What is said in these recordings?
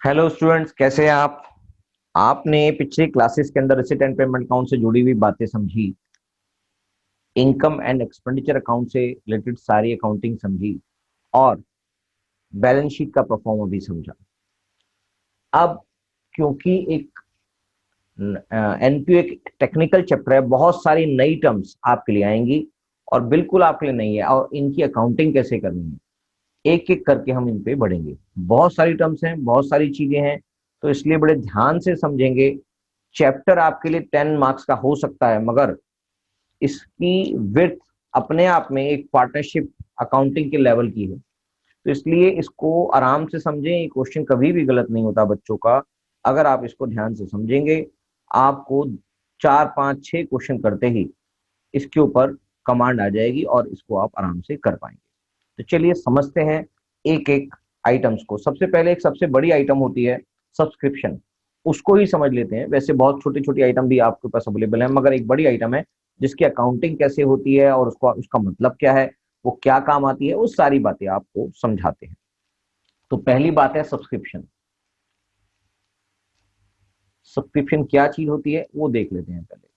Hello students, कैसे हैं आप। आपने पिछले क्लासेस के अंदर रिसिट एंड पेमेंट अकाउंट से जुड़ी हुई बातें समझी, इनकम एंड एक्सपेंडिचर अकाउंट से रिलेटेड सारी अकाउंटिंग समझी और बैलेंस शीट का परफॉर्मा भी समझा। अब क्योंकि एक एनपीओ एक टेक्निकल चैप्टर है, बहुत सारी नई टर्म्स आपके लिए आएंगी और बिल्कुल आपके लिए नहीं है, और इनकी अकाउंटिंग कैसे करनी है एक एक करके हम इन पे बढ़ेंगे। बहुत सारी टर्म्स हैं, बहुत सारी चीजें हैं, तो इसलिए बड़े ध्यान से समझेंगे। चैप्टर आपके लिए 10 मार्क्स का हो सकता है, मगर इसकी विड्थ अपने आप में एक पार्टनरशिप अकाउंटिंग के लेवल की है, तो इसलिए इसको आराम से समझें। ये क्वेश्चन कभी भी गलत नहीं होता बच्चों का, अगर आप इसको ध्यान से समझेंगे। आपको 4 5 6 क्वेश्चन करते ही इसके ऊपर कमांड आ जाएगी और इसको आप आराम से कर पाएंगे। तो चलिए समझते हैं एक एक आइटम्स को। सबसे पहले एक सबसे बड़ी आइटम होती है सब्सक्रिप्शन, उसको ही समझ लेते हैं। वैसे बहुत छोटी छोटी आइटम भी आपके पास अवेलेबल है, मगर एक बड़ी आइटम है जिसकी अकाउंटिंग कैसे होती है और उसको उसका मतलब क्या है, वो क्या काम आती है, वो सारी बातें आपको समझाते हैं। तो पहली बात है सब्सक्रिप्शन। सब्सक्रिप्शन क्या चीज होती है वो देख लेते हैं पहले।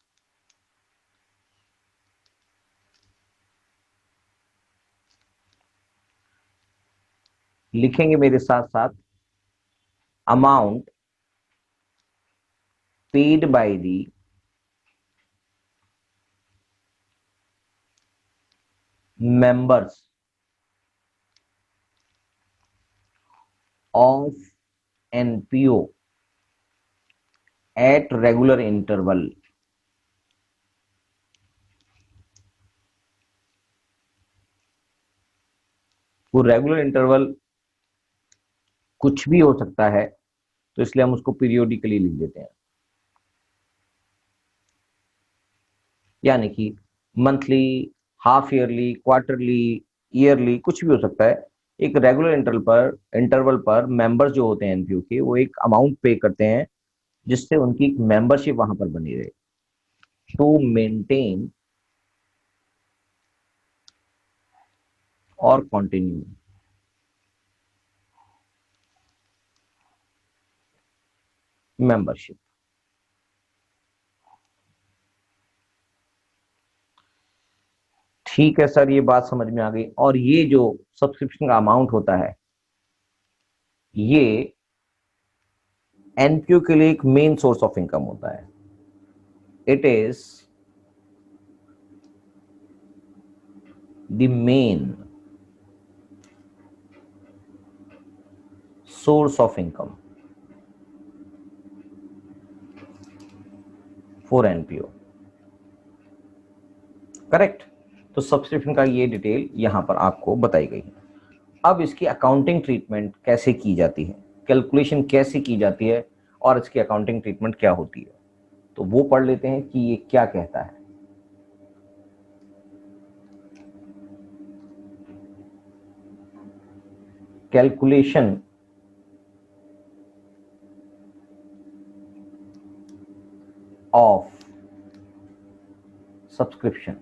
लिखेंगे मेरे साथ साथ, amount paid by the members of NPO at regular interval। वो रेगुलर इंटरवल कुछ भी हो सकता है, तो इसलिए हम उसको पीरियोडिकली लिख देते हैं, यानी कि monthly, half yearly, quarterly, yearly, कुछ भी हो सकता है। एक रेगुलर इंटरवल पर मेंबर्स जो होते हैं एनपीओ के, वो एक अमाउंट पे करते हैं जिससे उनकी मेंबरशिप वहां पर बनी रहे, टू मेंटेन और कंटिन्यू मेंबरशिप। ठीक है सर, ये बात समझ में आ गई। और ये जो सब्सक्रिप्शन का अमाउंट होता है, ये एनपीओ के लिए एक मेन सोर्स ऑफ इनकम होता है। It is the main source of income for NPO. Correct. तो सब्सक्रिप्शन का ये डिटेल यहां पर आपको बताई गई है। अब इसकी अकाउंटिंग ट्रीटमेंट कैसे की जाती है, कैलकुलेशन कैसे की जाती है और इसकी अकाउंटिंग ट्रीटमेंट क्या होती है, तो वो पढ़ लेते हैं कि ये क्या कहता है। Calculation of subscription.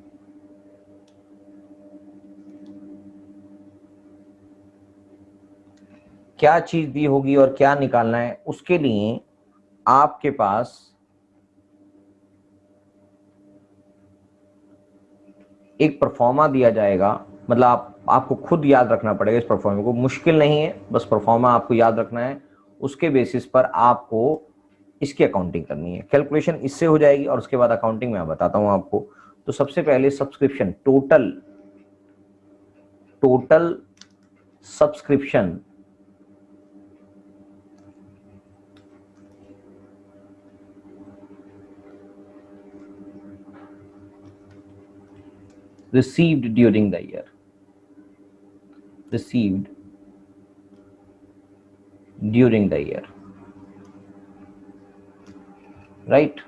क्या चीज दी होगी और क्या निकालना है, उसके लिए आपके पास एक परफॉर्मा दिया जाएगा। मतलब आपको खुद याद रखना पड़ेगा इस परफॉर्मा को, मुश्किल नहीं है, बस परफॉर्मा आपको याद रखना है। उसके बेसिस पर आपको इसकी अकाउंटिंग करनी है। कैलकुलेशन इससे हो जाएगी और उसके बाद अकाउंटिंग मैं बताता हूं आपको। तो सबसे पहले subscription, total total subscription received during the year, received during the year, right।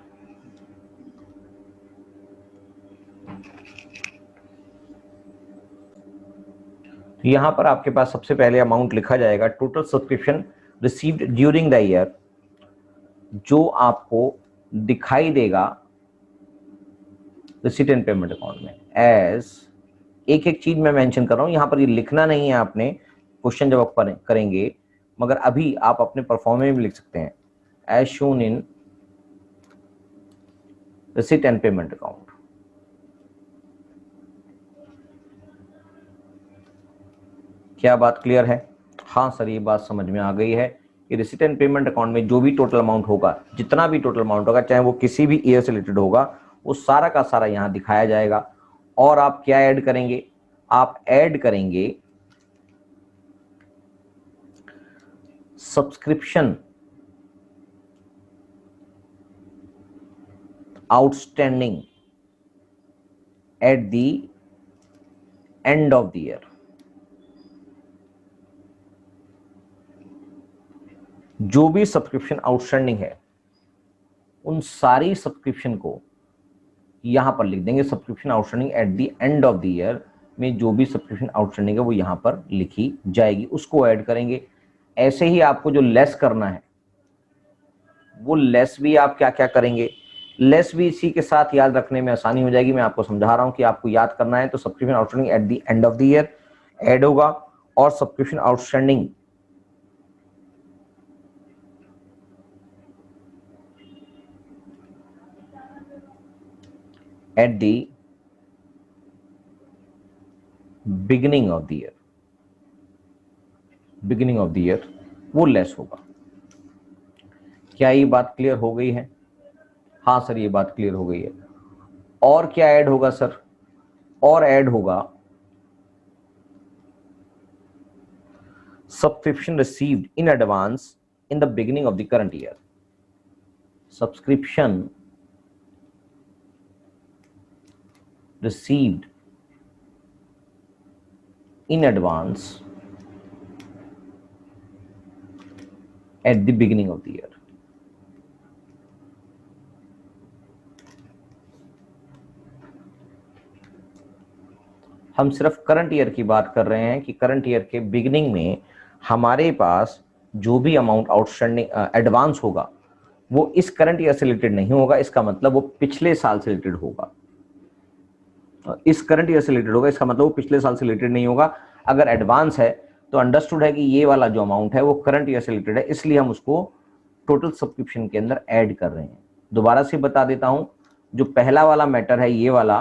तो यहां पर आपके पास सबसे पहले अमाउंट लिखा जाएगा, total subscription received during the year, जो आपको दिखाई देगा रिसीट एंड पेमेंट अकाउंट में एज। एक एक चीज मैं मेंशन कर रहा हूं, यहां पर ये लिखना नहीं है आपने क्वेश्चन जब आप करेंगे, मगर अभी आप अपने परफॉर्मे में लिख सकते हैं as shown in receipt and payment account. क्या बात क्लियर है? हाँ सर, ये बात समझ में आ गई है कि रिसीट एंड पेमेंट अकाउंट में जो भी टोटल अमाउंट होगा, जितना भी टोटल अमाउंट होगा, चाहे वो किसी भी ईयर से रिलेटेड होगा, वो सारा का सारा यहां दिखाया जाएगा। और आप क्या ऐड करेंगे? आप ऐड करेंगे subscription outstanding at the end of the year. जो भी सब्सक्रिप्शन आउटस्टैंडिंग है उन सारी सब्सक्रिप्शन को यहां पर लिख देंगे। Subscription outstanding at the end of the year में जो भी सब्सक्रिप्शन आउटस्टैंडिंग है वो यहां पर लिखी जाएगी, उसको ऐड करेंगे। ऐसे ही आपको जो लेस करना है वो लेस भी आप क्या क्या करेंगे? लेस भी इसी के साथ याद रखने में आसानी हो जाएगी। मैं आपको समझा रहा हूं कि आपको याद करना है तो subscription outstanding at the end of the year add होगा और subscription outstanding at the beginning of the year, beginning of the year वो लेस होगा। क्या ये बात क्लियर हो गई है? हाँ सर, ये बात क्लियर हो गई है। और क्या ऐड होगा सर? और ऐड होगा subscription received in advance in the beginning of the current year. Subscription received in advance at the beginning of the year। हम सिर्फ करंट ईयर की बात कर रहे हैं कि करंट ईयर के बिगिनिंग में हमारे पास जो भी अमाउंट आउटस्टैंडिंग एडवांस होगा वो इस करंट ईयर से रिलेटेड नहीं होगा। इसका मतलब वो पिछले साल से रिलेटेड होगा। इस करंट ईयर से रिलेटेड होगा, इसका मतलब वो पिछले साल से रिलेटेड नहीं होगा। अगर एडवांस है तो अंडरस्टूड है कि ये वाला जो अमाउंट है वो करंट ईयर से रिलेटेड है, इसलिए हम उसको टोटल सब्सक्रिप्शन के अंदर ऐड कर रहे हैं। दोबारा से बता देता हूं, जो पहला वाला मैटर है ये वाला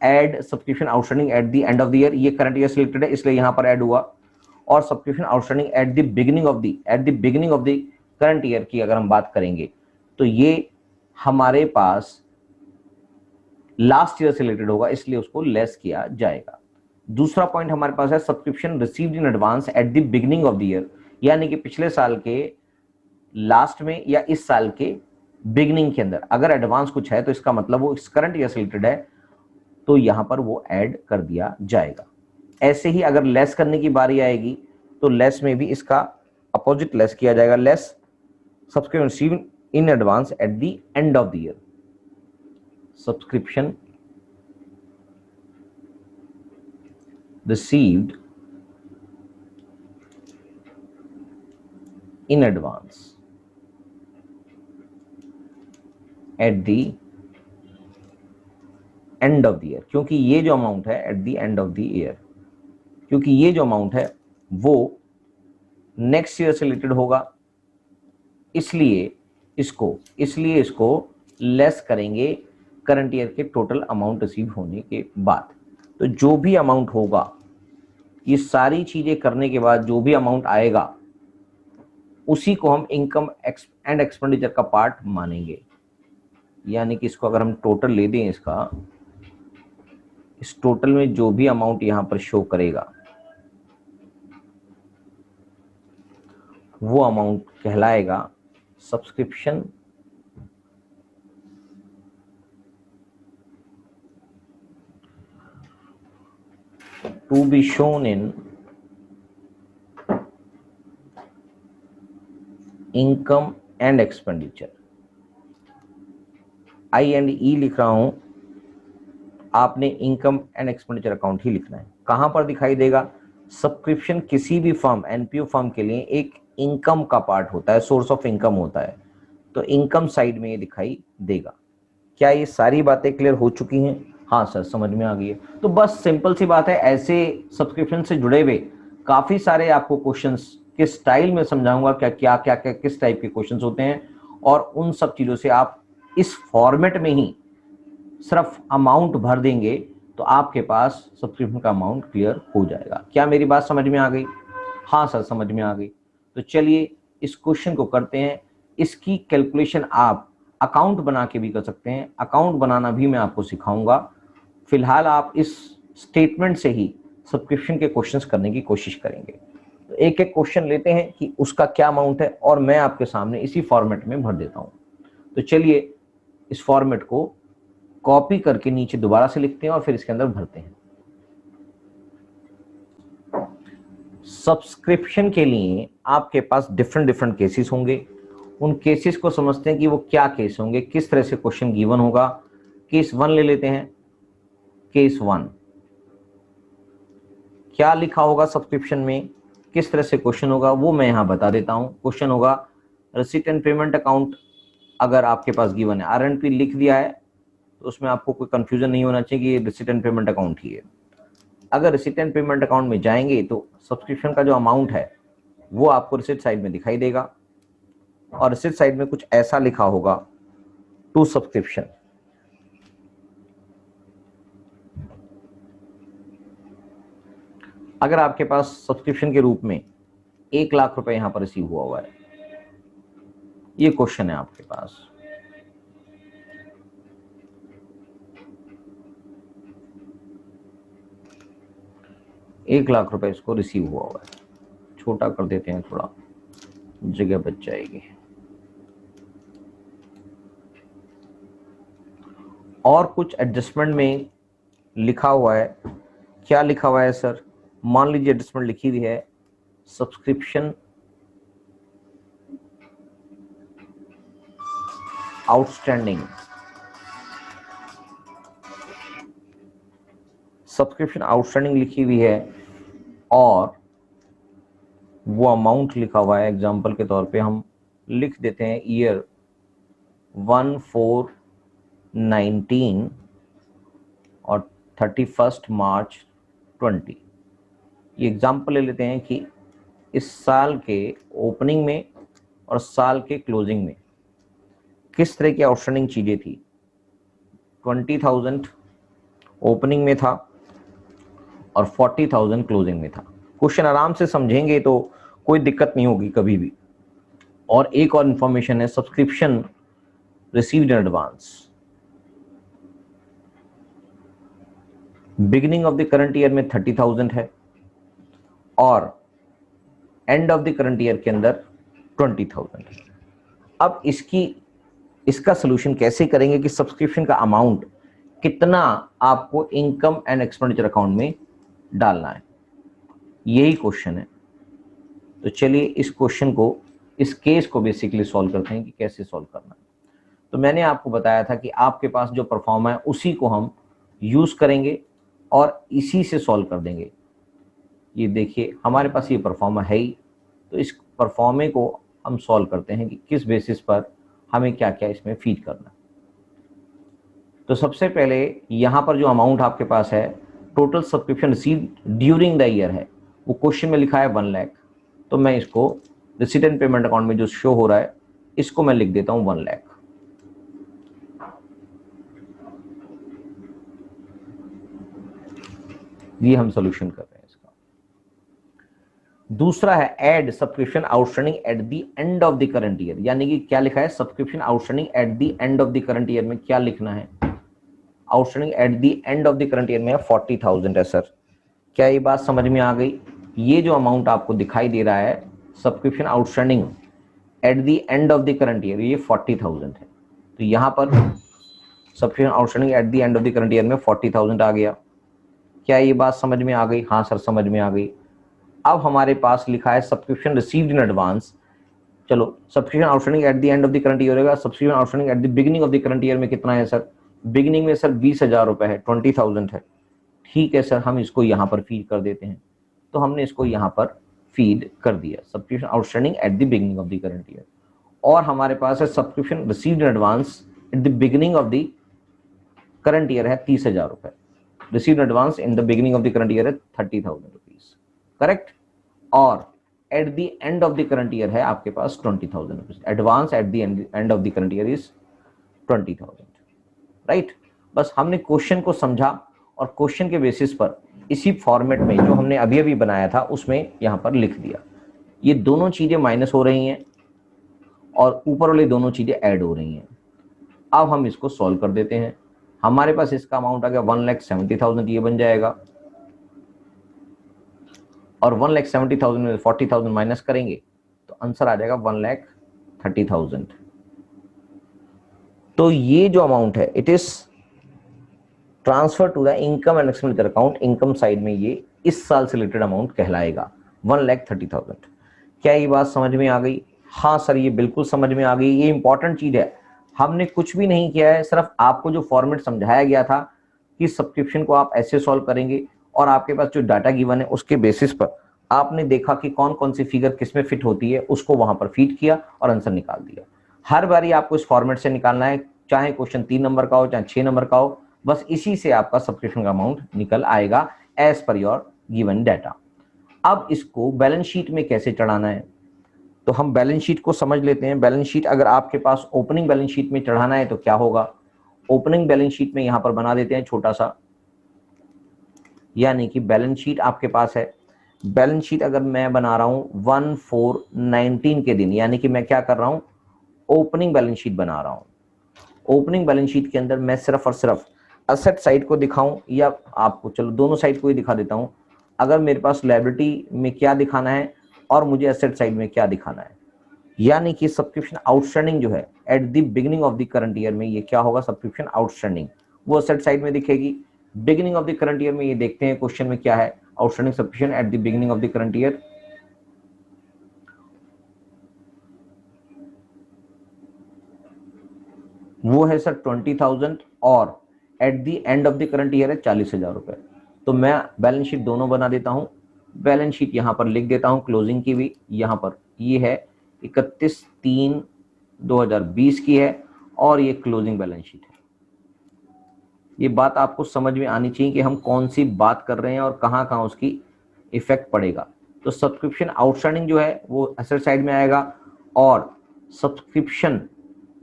add subscription outstanding at the end of the year, ये करंट ईयर से रिलेटेड है इसलिए यहां पर ऐड हुआ। और subscription outstanding at the beginning of the current year की अगर हम बात करेंगे तो ये हमारे पास लास्ट ईयर से रिलेटेड होगा, इसलिए उसको लेस किया जाएगा। दूसरा पॉइंट हमारे पास है subscription received in advance at the beginning of the year, यानी कि पिछले साल के लास्ट में या इस साल के बिगिनिंग के अंदर अगर एडवांस कुछ है तो इसका मतलब वो इस करंट ईयर से रिलेटेड है, तो यहां पर वो ऐड कर दिया जाएगा। ऐसे ही अगर लेस करने की बारी आएगी तो लेस में भी इसका अपोजिट लेस किया जाएगा। Less subscription received in advance at the end of the year, subscription received in advance at the end of the year। क्योंकि ये जो अमाउंट है at the end of the year, क्योंकि ये जो अमाउंट है वो नेक्स्ट ईयर से रिलेटेड होगा, इसलिए इसको लेस करेंगे करंट ईयर के टोटल अमाउंट रिसीव होने के बाद। तो जो भी अमाउंट होगा, ये सारी चीजें करने के बाद जो भी अमाउंट आएगा उसी को हम इनकम एंड एक्सपेंडिचर का पार्ट मानेंगे। यानी कि इसको अगर हम टोटल ले दें, इसका इस टोटल में जो भी अमाउंट यहां पर शो करेगा वो अमाउंट कहलाएगा subscription to be shown in income and expenditure। I and E लिख रहा हूं, आपने इनकम एंड एक्सपेंडिचर अकाउंट ही लिखना है। कहां पर दिखाई देगा? सब्सक्रिप्शन किसी भी फर्म, एनपीओ फर्म के लिए एक इनकम का पार्ट होता है, सोर्स ऑफ इनकम होता है, तो इनकम साइड में ये दिखाई देगा। क्या ये सारी बातें क्लियर हो चुकी हैं? हाँ सर, समझ में आ गई है। तो बस सिंपल सी बात है, ऐसे सब्सक्रिप्शन से जुड़े हुए काफी सारे आपको क्वेश्चंस किस स्टाइल में समझाऊंगा, क्या क्या क्या क्या किस टाइप के क्वेश्चंस होते हैं, और उन सब चीजों से आप इस फॉर्मेट में ही सिर्फ अमाउंट भर देंगे तो आपके पास सब्सक्रिप्शन का अमाउंट क्लियर हो जाएगा। क्या मेरी बात समझ में आ गई? हाँ सर समझ में आ गई। तो चलिए इस क्वेश्चन को करते हैं। इसकी कैलकुलेशन आप अकाउंट बना के भी कर सकते हैं, अकाउंट बनाना भी मैं आपको सिखाऊंगा। फिलहाल आप इस स्टेटमेंट से ही सब्सक्रिप्शन के क्वेश्चंस करने की कोशिश करेंगे। तो एक एक क्वेश्चन लेते हैं कि उसका क्या अमाउंट है, और मैं आपके सामने इसी फॉर्मेट में भर देता हूं। तो चलिए इस फॉर्मेट को कॉपी करके नीचे दोबारा से लिखते हैं और फिर इसके अंदर भरते हैं। सब्सक्रिप्शन के लिए आपके पास डिफरेंट डिफरेंट केसेस होंगे। उन केसेस को समझते हैं कि वो क्या केस होंगे, किस तरह से क्वेश्चन गिवन होगा। केस 1 ले लेते हैं। केस 1 क्या लिखा होगा सब्सक्रिप्शन में, किस तरह से क्वेश्चन होगा वो मैं यहां बता देता हूं। क्वेश्चन होगा रिसीट एंड पेमेंट अकाउंट। अगर आपके पास गिवन है आरएनपी लिख दिया है तो उसमें आपको कोई कंफ्यूजन नहीं होना चाहिए कि ये रिसीट एंड पेमेंट अकाउंट ही है। अगर रिसीट एंड पेमेंट अकाउंट में जाएंगे तो सब्सक्रिप्शन का जो अमाउंट है वो आपको रिसीट साइड में दिखाई देगा, और रिसीट साइड में कुछ ऐसा लिखा होगा टू सब्सक्रिप्शन। अगर आपके पास सब्सक्रिप्शन के रूप में 1,00,000 रुपए यहां पर रिसीव हुआ है, ये क्वेश्चन है आपके पास। ₹1,00,000 इसको रिसीव हुआ है। छोटा कर देते हैं, थोड़ा जगह बच जाएगी। और कुछ एडजस्टमेंट में लिखा हुआ है। क्या लिखा हुआ है सर? मान लीजिए एडजस्टमेंट लिखी हुई है सब्सक्रिप्शन आउटस्टैंडिंग। सब्सक्रिप्शन आउटस्टैंडिंग लिखी हुई है और वो अमाउंट लिखा हुआ है। एग्जांपल के तौर पे हम लिख देते हैं ईयर 1419 और 31 मार्च 20। ये एग्जांपल ले लेते हैं कि इस साल के ओपनिंग में और साल के क्लोजिंग में किस तरह की आउटस्टैंडिंग चीजें थी। 20,000 ओपनिंग में था और 40,000 क्लोजिंग में था। क्वेश्चन आराम से समझेंगे तो कोई दिक्कत नहीं होगी कभी भी। और एक और इंफॉर्मेशन है, subscription received in advance beginning of the current year में 30,000 है और and of the current year के अंदर 20,000 है। अब इसका सोल्यूशन कैसे करेंगे कि सब्सक्रिप्शन का अमाउंट कितना आपको इनकम एंड एक्सपेंडिचर अकाउंट में डालना है, यही क्वेश्चन है। तो चलिए इस क्वेश्चन को, इस केस को बेसिकली सॉल्व करते हैं कि कैसे सॉल्व करना है। तो मैंने आपको बताया था कि आपके पास जो परफॉर्मा है उसी को हम यूज करेंगे और इसी से सॉल्व कर देंगे। ये देखिए हमारे पास ये परफॉर्मा है ही, तो इस परफॉर्मे को हम सॉल्व करते हैं कि किस बेसिस पर हमें क्या क्या इसमें फीड करना है। तो सबसे पहले यहां पर जो अमाउंट आपके पास है, total subscription receive during the year है, वो क्वेश्चन में लिखा है 1 लाख। तो मैं इसको रिसीट एंड पेमेंट अकाउंट में जो शो हो रहा है इसको मैं लिख देता हूं 1 लाख। ये हम सोल्यूशन कर रहे हैं इसका। दूसरा है add subscription outstanding at the end of the current year, यानी कि क्या लिखा है subscription outstanding at the end of the current year में क्या लिखना है। Outstanding at the end of the current year में 40,000 है सर। क्या ये बात समझ में आ गई? ये जो अमाउंट आपको दिखाई दे रहा है subscription outstanding at the end of the current year, ये 40,000 है। तो यहां पर subscription outstanding at the end of the current year में 40,000 आ गया। क्या ये बात समझ में आ गई? हाँ सर समझ में आ गई। अब हमारे पास लिखा है सब्सक्रिप्शन रिसीव्ड इन एडवांस। चलो subscription outstanding at the end of the current year होगा, subscription outstanding at the beginning of the current year में कितना है सर? बिगिनिंग में सर 20,000 रुपए है, 20,000 है। ठीक है सर, हम इसको यहां पर फीड कर देते हैं। तो हमने इसको यहां पर फीड कर दिया, subscription outstanding at the beginning of the current year. और हमारे पास है subscription received in advance at the beginning of the current year है 30,000 रुपए। Received advance in the beginning of the current year है 30,000 रुपीज, करेक्ट। और eight the end of the current year है आपके पास 20,000 rupees, advance at the end of the current year is 20,000, right. बस हमने question को समझा और क्वेश्चन के बेसिस पर इसी फॉर्मेट में जो हमने अभी अभी बनाया था उसमें यहां पर लिख दिया। ये दोनों चीजें माइनस हो रही हैं और ऊपर वाली दोनों चीजें ऐड हो रही हैं। अब हम इसको सॉल्व कर देते हैं। हमारे पास इसका अमाउंट आ गया 1,70,000, ये बन जाएगा, और 1,70,000 में 40,000 माइनस करेंगे तो आंसर आ जाएगा 1,30,000। तो ये जो अमाउंट है it is transfer to the income and expenditure account. Income side में ये इस साल से रिलेटेड अमाउंट कहलाएगा 1,30,000। क्या ये बात समझ में आ गई? हाँ सर, ये बिल्कुल समझ में आ गई। ये इंपॉर्टेंट चीज है, हमने कुछ भी नहीं किया है, सिर्फ आपको जो फॉर्मेट समझाया गया था कि सब्सक्रिप्शन को आप ऐसे सॉल्व करेंगे और आपके पास जो डाटा गिवन है उसके बेसिस पर आपने देखा कि कौन कौन सी फिगर किसमें फिट होती है, उसको वहां पर फीड किया और आंसर निकाल दिया। हर बारी आपको इस फॉर्मेट से निकालना है, चाहे क्वेश्चन 3 नंबर का हो चाहे 6 नंबर का हो, बस इसी से आपका सब्सक्रिप्शन का अमाउंट निकल आएगा as per your given data. अब इसको बैलेंस शीट में कैसे चढ़ाना है, तो हम बैलेंस शीट को समझ लेते हैं। बैलेंस शीट अगर आपके पास ओपनिंग बैलेंस शीट में चढ़ाना है तो क्या होगा, ओपनिंग बैलेंस शीट में यहां पर बना देते हैं छोटा सा, यानी कि बैलेंस शीट आपके पास है। बैलेंस शीट अगर मैं बना रहा हूं 1/4/19 के दिन, यानी कि मैं क्या कर रहा हूं, ओपनिंग बैलेंस शीट बना रहा हूं। ओपनिंग बैलेंस शीट के अंदर मैं सिर्फ और सिर्फ असेट साइड को दिखाऊं या आपको, चलो दोनों साइड को ही दिखा देता हूं। अगर मेरे पास लायबिलिटी में क्या दिखाना है और मुझे एसेट साइड में क्या दिखाना है, यानी कि सब्सक्रिप्शन आउटस्टैंडिंग जो है eight the beginning of the current year में, ये क्या होगा, सब्सक्रिप्शन आउटस्टैंडिंग, वो एसेट साइड में दिखेगी। Beginning of the current year में ये देखते हैं क्वेश्चन में क्या है, outstanding subscription eight the beginning of the current year, वो है सर 20,000 और eight the end of the current year है 40,000 रुपए। तो मैं बैलेंस शीट दोनों बना देता हूं। बैलेंस शीट यहां पर लिख देता हूं, क्लोजिंग की भी यहां पर, ये है 31/3/2020 की है और ये क्लोजिंग बैलेंस शीट है। ये बात आपको समझ में आनी चाहिए कि हम कौन सी बात कर रहे हैं और कहां कहां उसकी इफेक्ट पड़ेगा। तो सब्सक्रिप्शन आउटस्टैंडिंग जो है वो एसेट साइड में आएगा और सब्सक्रिप्शन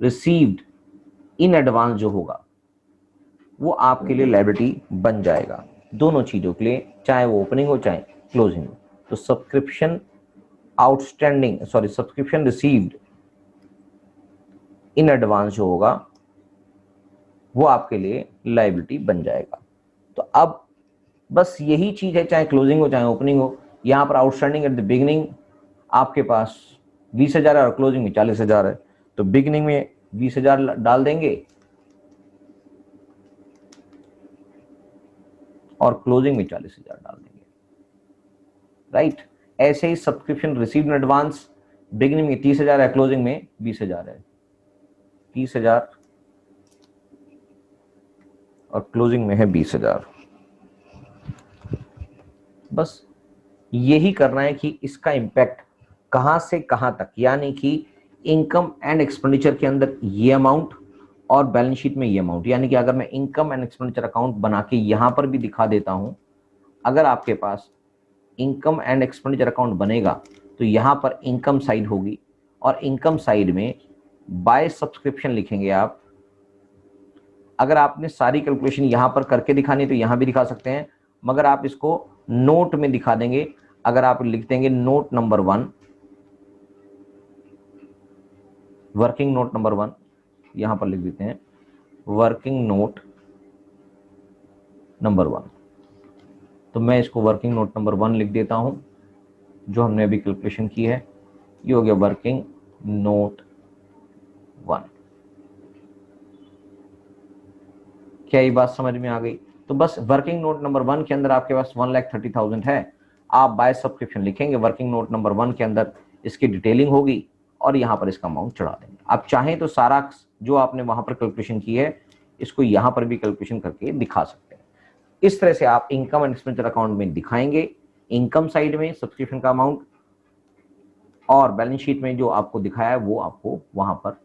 रिसीव्ड इन एडवांस जो होगा वो आपके लिए लायबिलिटी बन जाएगा, दोनों चीजों के लिए, चाहे वो ओपनिंग हो चाहे क्लोजिंग हो। तो subscription outstanding, sorry, subscription received in advance जो होगा वो आपके लिए लायबिलिटी बन जाएगा। तो अब बस यही चीज है, चाहे क्लोजिंग हो चाहे ओपनिंग हो। यहां पर आउटस्टैंडिंग एट द बिगिनिंग आपके पास 20,000 है और क्लोजिंग में 40,000 है, तो बिगिनिंग में 20,000 डाल देंगे और क्लोजिंग में 40,000 डाल देंगे, राइट। ऐसे ही subscription received in advance, beginning में 30,000 है, क्लोजिंग में 20,000 है, 30,000 और क्लोजिंग में है 20,000। बस यही करना है कि इसका इंपैक्ट कहां से कहां तक, यानी कि इनकम एंड एक्सपेंडिचर के अंदर ये अमाउंट और बैलेंस शीट में ये अमाउंट, यानी कि अगर मैं इनकम एंड एक्सपेंडिचर अकाउंट बना के यहां पर भी दिखा देता हूं, अगर आपके पास इनकम एंड एक्सपेंडिचर अकाउंट बनेगा तो यहां पर इनकम साइड होगी और इनकम साइड में बाय सब्सक्रिप्शन लिखेंगे आप। अगर आपने सारी कैलकुलेशन यहां पर करके दिखानी है तो यहां भी दिखा सकते हैं, मगर आप इसको नोट में दिखा देंगे। अगर आप लिख देंगे note number 1, working note number 1, यहां पर लिख देते हैं वर्किंग नोट नंबर 1, तो मैं इसको वर्किंग नोट नंबर 1 लिख देता हूं जो हमने अभी कैलकुलेशन की है। ये हो गया वर्किंग नोट 1। क्या ये बात समझ में आ गई? तो बस वर्किंग नोट नंबर 1 के अंदर आपके पास 1,30,000 है, आप बाय सब्सक्रिप्शन लिखेंगे, वर्किंग नोट नंबर 1 के अंदर इसकी डिटेलिंग होगी और यहां पर इसका अमाउंट चढ़ा देंगे। आप चाहें तो सारा जो आपने वहां पर कैलकुलेशन की है इसको यहां पर भी कैलकुलेशन करके दिखा सकते हैं। इस तरह से आप इनकम एंड एक्सपेंडिचर अकाउंट में दिखाएंगे, इनकम साइड में सब्सक्रिप्शन का अमाउंट और बैलेंस शीट में जो आपको दिखाया है वो आपको वहां पर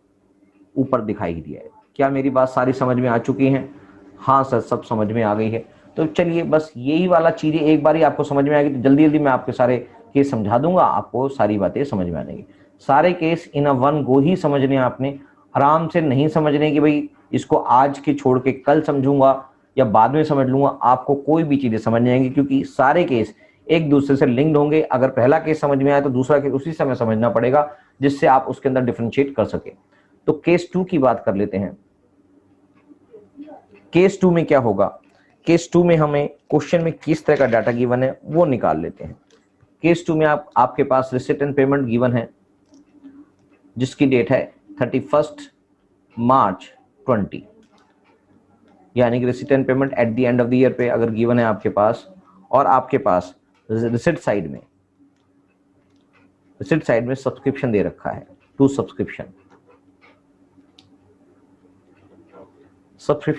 ऊपर दिखाई दिया है। क्या मेरी बात सारी समझ में आ चुकी है? हाँ सर, सब समझ में आ गई है। तो चलिए बस यही वाला चीजें एक बार ही आपको समझ में आएगी, तो जल्दी जल्दी मैं आपके सारे केस समझा दूंगा, आपको सारी बातें समझ में आएंगी। सारे case in a one go ही समझने हैं आपने, आराम से नहीं समझने कि भाई इसको आज के छोड़ के कल समझूंगा या बाद में समझ लूंगा, आपको कोई भी चीजें समझ नहीं आएंगी, क्योंकि सारे केस एक दूसरे से लिंक्ड होंगे। अगर पहला केस समझ में आया तो दूसरा केस उसी समय समझना पड़ेगा, जिससे आप उसके अंदर डिफरेंशिएट कर सके। तो केस 2 की बात कर लेते हैं। केस 2 में क्या होगा, केस 2 में हमें क्वेश्चन में किस तरह का डाटा गिवन है वो निकाल लेते हैं। केस 2 में आपके पास रिसिट एंड पेमेंट गिवन है, जिसकी डेट है 31 मार्च 20, यानी कि receipt and payment eight the end of the year पे अगर गिवन है आपके पास, और आपके पास रिसिट साइड में सब्सक्रिप्शन दे रखा है, टू सब्सक्रिप्शन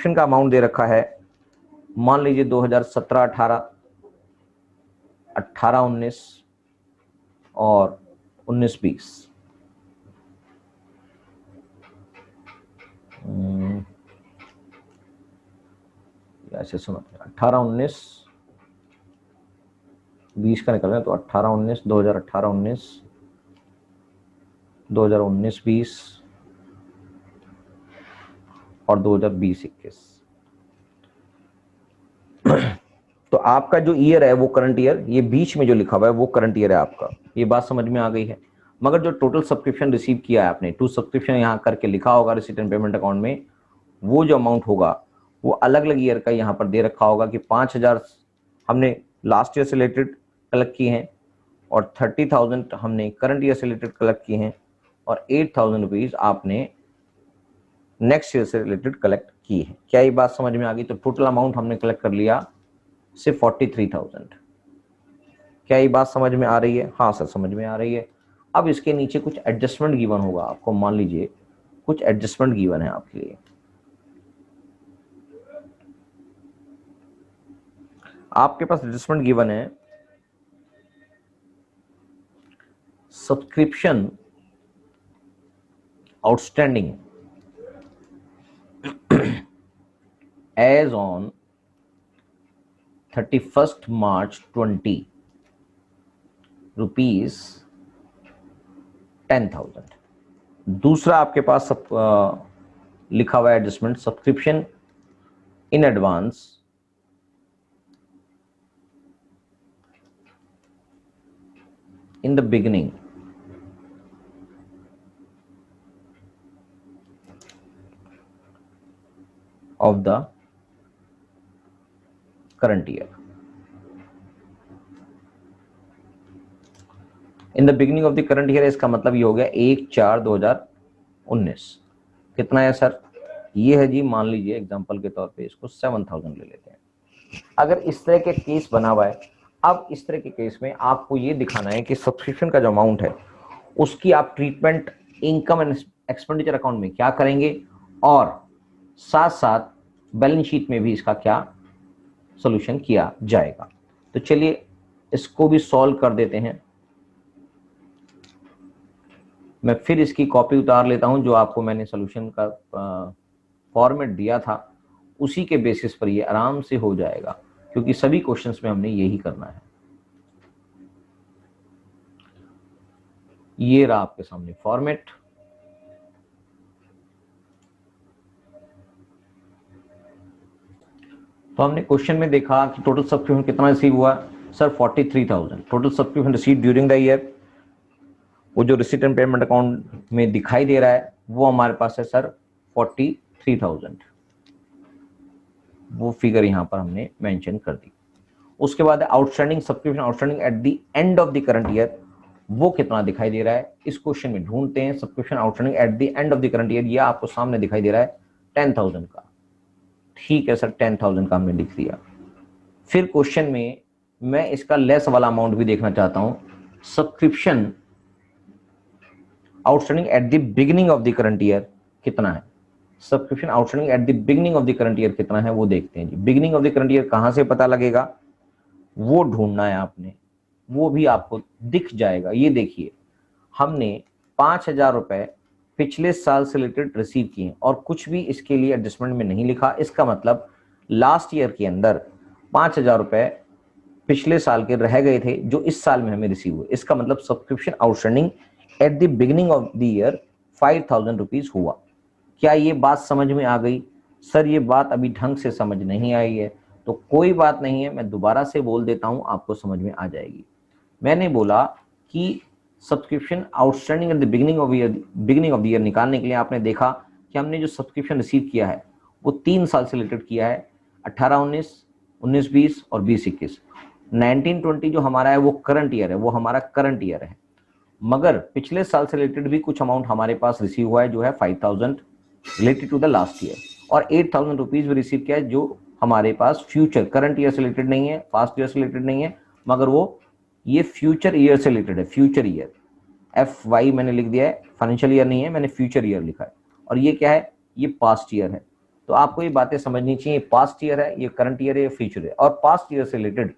का अमाउंट दे रखा है, मान लीजिए 2017-18, 18-19 और 19-20। ऐसे सुनो, 18-19 20 का निकल रहा है, तो 18-19, 2018-19, 2019-20 और 2020-21। तो आपका जो ईयर है वो करंट ईयर, ये बीच में जो लिखा हुआ है वो करंट ईयर है आपका। ये बात समझ में आ गई है। मगर जो टोटल सब्सक्रिप्शन रिसीव किया है आपने, टू सब्सक्रिप्शन यहाँ करके लिखा होगा रिसीट एंड पेमेंट अकाउंट में, वो जो अमाउंट होगा वो अलग अलग ईयर का यहाँ पर दे रखा होगा कि 5,000 हमने लास्ट ईयर से रिलेटेड कलेक्ट किए हैं, और 30,000 हमने करंट ईयर से रिलेटेड कलेक्ट किए हैं, और 8,000 रुपीज आपने नेक्स्ट ईयर से रिलेटेड कलेक्ट की है। क्या ये बात समझ में आ गई? तो टोटल अमाउंट हमने कलेक्ट कर लिया सिर्फ 43,000। क्या ये बात समझ में आ रही है? हाँ सर समझ में आ रही है। अब इसके नीचे कुछ एडजस्टमेंट गिवन होगा आपको, मान लीजिए कुछ एडजस्टमेंट गिवन है आपके लिए। आपके पास एडजस्टमेंट गिवन है, subscription outstanding as on 31st March 20 rupees 10,000। दूसरा आपके पास लिखा हुआ है adjustment, subscription in advance in the beginning of the current year. In the beginning of the current year, इसका मतलब ये हो गया 1/4/2019। कितना है सर? ये है जी, मान लीजिए एग्जांपल के तौर पे इसको 7,000 ले लेते हैं। अगर इस तरह के केस बना हुआ है, अब इस तरह के केस में आपको ये दिखाना है कि सब्सक्रिप्शन का जो अमाउंट है उसकी आप treatment income and expenditure account में क्या करेंगे, और साथ साथ बैलेंस शीट में भी इसका क्या सॉल्यूशन किया जाएगा। तो चलिए इसको भी सॉल्व कर देते हैं। मैं फिर इसकी कॉपी उतार लेता हूं, जो आपको मैंने सॉल्यूशन का फॉर्मेट दिया था उसी के बेसिस पर ये आराम से हो जाएगा, क्योंकि सभी क्वेश्चंस में हमने यही करना है। ये रहा आपके सामने फॉर्मेट। तो हमने क्वेश्चन में देखा कि टोटल सब्सक्रिप्शन कितना रिसीव हुआ sir, 43,000 total subscription receive during the year. वो जो रिसीट एंड पेमेंट अकाउंट में दिखाई दे रहा है वो हमारे पास है सर 43,000, वो फिगर यहां पर हमने मेंशन कर दी। उसके बाद outstanding subscription outstanding at the end of the current year, वो कितना दिखाई दे रहा है इस क्वेश्चन में ढूंढते हैं। Subscription outstanding at the end of the current year, ये आपको सामने दिखाई दे रहा है 10,000 का। ठीक है सर, 10,000 का हमने लिख दिया। फिर क्वेश्चन में मैं इसका लेस वाला अमाउंट भी देखना चाहता हूं, subscription outstanding at the beginning of the current year कितना है। Subscription outstanding at the beginning of the current year कितना है वो देखते हैं जी। Beginning of the current year कहां से पता लगेगा, वो ढूंढना है आपने, वो भी आपको दिख जाएगा। ये देखिए, हमने 5,000 रुपए पिछले साल से रिलेटेड रिसीव किए और कुछ भी इसके लिए एडजस्टमेंट में नहीं लिखा। इसका मतलब लास्ट ईयर के अंदर 5,000 रुपए पिछले साल के रह गए थे जो इस साल में हमें रिसीव हुए। इसका मतलब subscription outstanding at the beginning of the year 5,000 rupees हुआ। क्या ये बात समझ में आ गई? सर ये बात अभी ढंग से समझ नहीं आई है, तो कोई बात नहीं है, मैं दोबारा से बोल देता हूं, आपको समझ में आ जाएगी। मैंने बोला कि subscription outstanding at the beginning of the year निकालने के लिए आपने देखा कि हमने जो सब्सक्रिप्शन रिसीव किया है वो 3 साल से रिलेटेड किया है, 18-19, 19-20 और 20-21। 19-20 जो हमारा है वो करंट ईयर है, वो हमारा करंट ईयर है। मगर पिछले साल से रिलेटेड भी कुछ अमाउंट हमारे पास रिसीव हुआ है जो है 5,000 related to the last year, और 8,000 रुपीज भी रिसीव किया है जो हमारे पास फ्यूचर करंट ईयर से रिलेटेड नहीं है, पास्ट ईयर से रिलेटेड नहीं है, मगर वो ये फ्यूचर ईयर से रिलेटेड है। फ्यूचर ईयर FY मैंने लिख दिया है, फाइनेंशियल ईयर नहीं है, मैंने फ्यूचर ईयर लिखा है। और ये क्या है? ये पास्ट ईयर है। तो आपको ये बातें समझनी चाहिए, पास्ट ईयर है, ये करंट ईयर है, ये फ्यूचर है। और पास्ट ईयर से रिलेटेड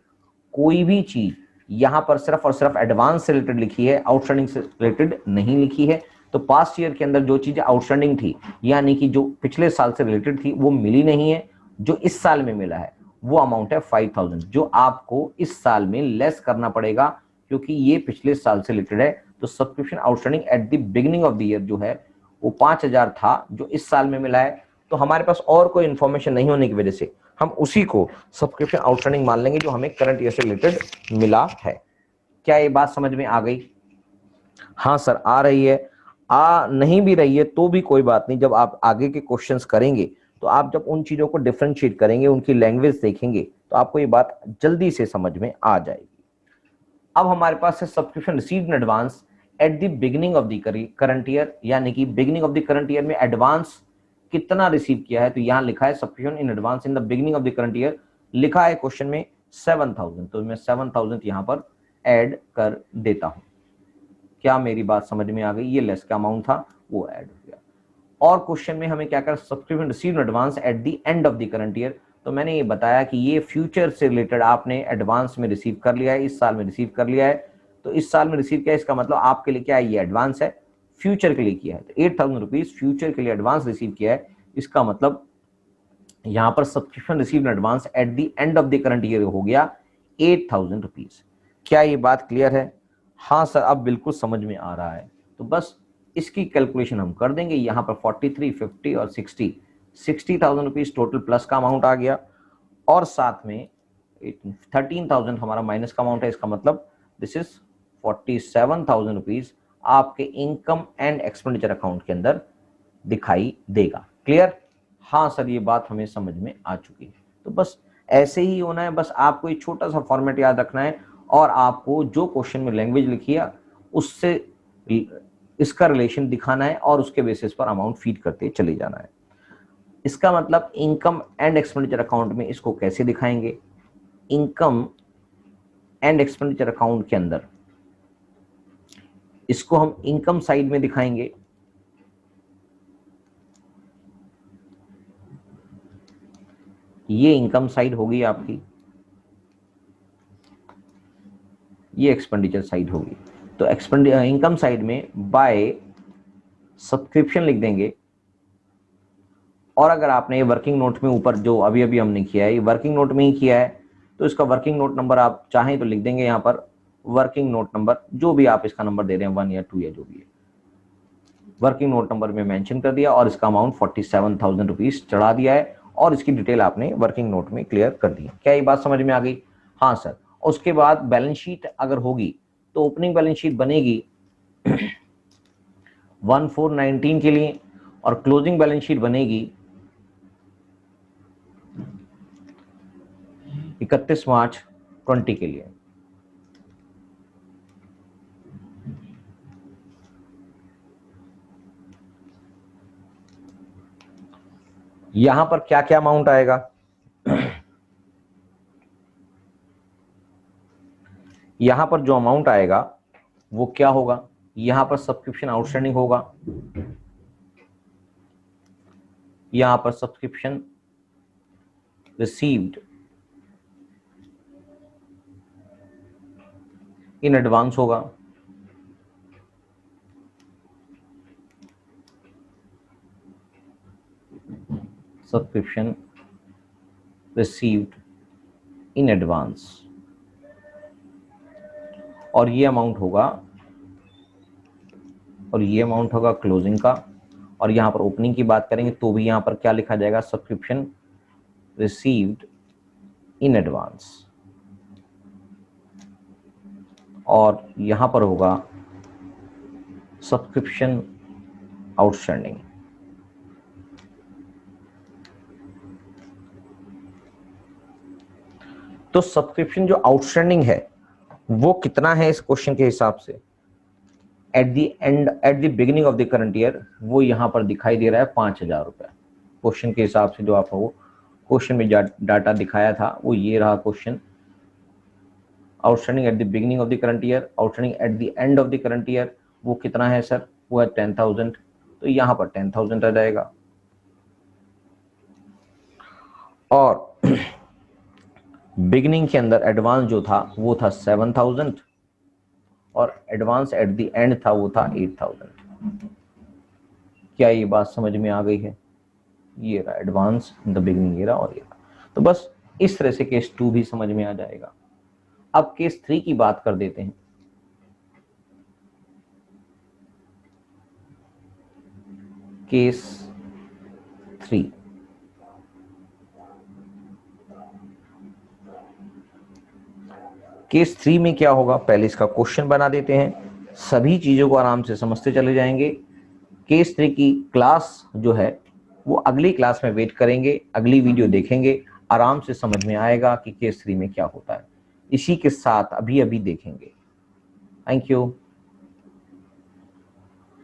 कोई भी चीज यहां पर सिर्फ और सिर्फ एडवांस से रिलेटेड लिखी है, आउटस्टैंडिंग से रिलेटेड नहीं लिखी है। तो पास्ट ईयर के अंदर जो चीजें आउटस्टैंडिंग थी, यानी कि जो पिछले साल से रिलेटेड थी, वो मिली नहीं है। जो इस साल में मिला है वो अमाउंट है 5,000, जो आपको इस साल में लेस करना पड़ेगा, क्योंकि ये पिछले साल से रिलेटेड है। तो subscription outstanding at the beginning of the year जो है वो 5,000 था, जो इस साल में मिला है। तो हमारे पास और कोई इंफॉर्मेशन नहीं होने की वजह से हम उसी को सब्सक्रिप्शन आउटस्टैंडिंग मान लेंगे जो हमें करंट ईयर से रिलेटेड मिला है। क्या ये बात समझ में आ गई? हाँ सर आ रही है। आ नहीं भी रही है तो भी कोई बात नहीं, जब आप आगे के क्वेश्चंस करेंगे तो आप जब उन चीजों को डिफरेंशिएट करेंगे, उनकी लैंग्वेज देखेंगे, तो आपको ये बात जल्दी से समझ में आ जाएगी। अब हमारे पास है subscription received in advance at the beginning of the current year, यानी कि beginning of the current year में एडवांस कितना रिसीव किया है। तो यहां लिखा है subscription in advance in the beginning of the current year, लिखा है क्वेश्चन में 7,000, तो मैं 7,000 यहां पर ऐड कर देता हूं। क्या मेरी बात समझ में आ गई? ये लेस का अमाउंट था वो ऐड हो गया। और क्वेश्चन में हमें क्या कर, subscription received in advance at the end of the current year. तो मैंने ये बताया कि ये फ्यूचर से रिलेटेड आपने एडवांस में रिसीव कर लिया है, इस साल में रिसीव कर लिया है। तो इस साल में रिसीव किया, इसका मतलब आपके लिए क्या है, ये एडवांस है, फ्यूचर के लिए किया है। तो 8,000 रुपीज फ्यूचर के लिए एडवांस रिसीव किया है। इसका मतलब यहां पर subscription receive in advance at the end of the current year हो गया 8,000 रुपीज। क्या ये बात क्लियर है? हाँ सर अब बिल्कुल समझ में आ रहा है। तो बस इसकी कैलकुलेशन हम कर देंगे। यहाँ पर 43, 50 और 60,000 रुपीज टोटल प्लस का अमाउंट आ गया, और साथ में 13,000 हमारा माइनस का अमाउंट है। इसका मतलब दिस इज 47,000 रुपीज आपके इनकम एंड एक्सपेंडिचर अकाउंट के अंदर दिखाई देगा। क्लियर? हाँ सर ये बात हमें समझ में आ चुकी है। तो बस ऐसे ही होना है, बस आपको एक छोटा सा फॉर्मेट याद रखना है, और आपको जो क्वेश्चन में लैंग्वेज लिखी है उससे इसका रिलेशन दिखाना है, और उसके बेसिस पर अमाउंट फीड करते चले जाना है। इसका मतलब इनकम एंड एक्सपेंडिचर अकाउंट में इसको कैसे दिखाएंगे? इनकम एंड एक्सपेंडिचर अकाउंट के अंदर इसको हम इनकम साइड में दिखाएंगे। ये इनकम साइड होगी आपकी, ये एक्सपेंडिचर साइड होगी। तो इनकम साइड में बाय सब्सक्रिप्शन लिख देंगे। और अगर आपने ये वर्किंग नोट में ऊपर जो अभी अभी हमने किया है, ये वर्किंग नोट में ही किया है, तो इसका वर्किंग नोट नंबर आप चाहें तो लिख देंगे यहाँ पर, वर्किंग नोट नंबर जो भी आप इसका नंबर दे रहे हैं, 1 या 2 या जो भी है, वर्किंग नोट नंबर में मेंशन कर दिया, और इसका अमाउंट 47,000 रुपीज चढ़ा दिया है, और इसकी डिटेल आपने वर्किंग नोट में क्लियर कर दी। क्या ये बात समझ में आ गई? हाँ सर। उसके बाद बैलेंस शीट अगर होगी तो ओपनिंग बैलेंस शीट बनेगी 1/4/19 के लिए, और क्लोजिंग बैलेंस शीट बनेगी 31 मार्च 20 के लिए। यहां पर क्या क्या अमाउंट आएगा? यहां पर जो अमाउंट आएगा वो क्या होगा? यहां पर सब्सक्रिप्शन आउटस्टैंडिंग होगा, यहां पर सब्सक्रिप्शन रिसीव्ड इन एडवांस होगा, सब्सक्रिप्शन रिसीव्ड इन एडवांस, और ये अमाउंट होगा क्लोजिंग का। और यहां पर ओपनिंग की बात करेंगे तो भी यहां पर क्या लिखा जाएगा, सब्सक्रिप्शन रिसीव्ड इन एडवांस, और यहां पर होगा सब्सक्रिप्शन आउटस्टैंडिंग। तो सब्सक्रिप्शन जो आउटस्टैंडिंग है वो कितना है इस क्वेश्चन के हिसाब से, eight the beginning of the current year वो यहां पर दिखाई दे रहा है 5,000 रुपए। क्वेश्चन के हिसाब से जो आपको क्वेश्चन में डाटा दिखाया था वो ये रहा question, outstanding at the beginning of the current year, outstanding at the end of the current year वो कितना है सर, वो है 10,000। तो यहां पर 10,000 आ जाएगा। और बिगिनिंग के अंदर एडवांस जो था वो था 7,000, और एडवांस एट द एंड था वो था 8,000। क्या ये बात समझ में आ गई है? ये रहा एडवांस इन द बिगिनिंग, ये रहा और ये रहा। तो बस इस तरह से केस 2 भी समझ में आ जाएगा। अब केस 3 की बात कर देते हैं। केस 3, केस 3 में क्या होगा, पहले इसका क्वेश्चन बना देते हैं, सभी चीजों को आराम से समझते चले जाएंगे। केस 3 की क्लास जो है वो अगली क्लास में वेट करेंगे, अगली वीडियो देखेंगे, आराम से समझ में आएगा कि केस 3 में क्या होता है। इसी के साथ अभी देखेंगे। Thank you.